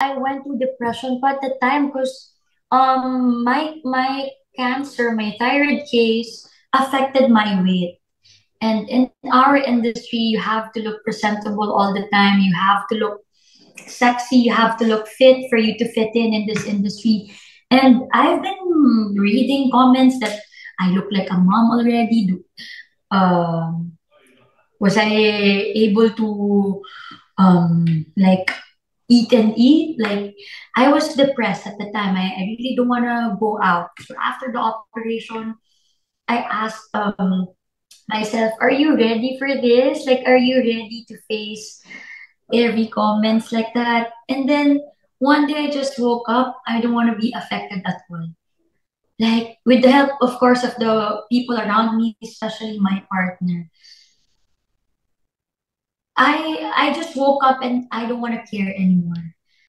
I went through depression at the time because my cancer, my thyroid case affected my weight. And in our industry, you have to look presentable all the time. You have to look sexy. You have to look fit for you to fit in this industry. And I've been reading comments that I look like a mom already. Was I able to like eat and eat? Like I was depressed at the time. I really don't want to go out. So after the operation, I asked myself, are you ready for this? Like, are you ready to face every comments like that? And then one day I just woke up. I don't want to be affected at all. Like with the help, of course, of the people around me, especially my partner. I just woke up and I don't want to care anymore.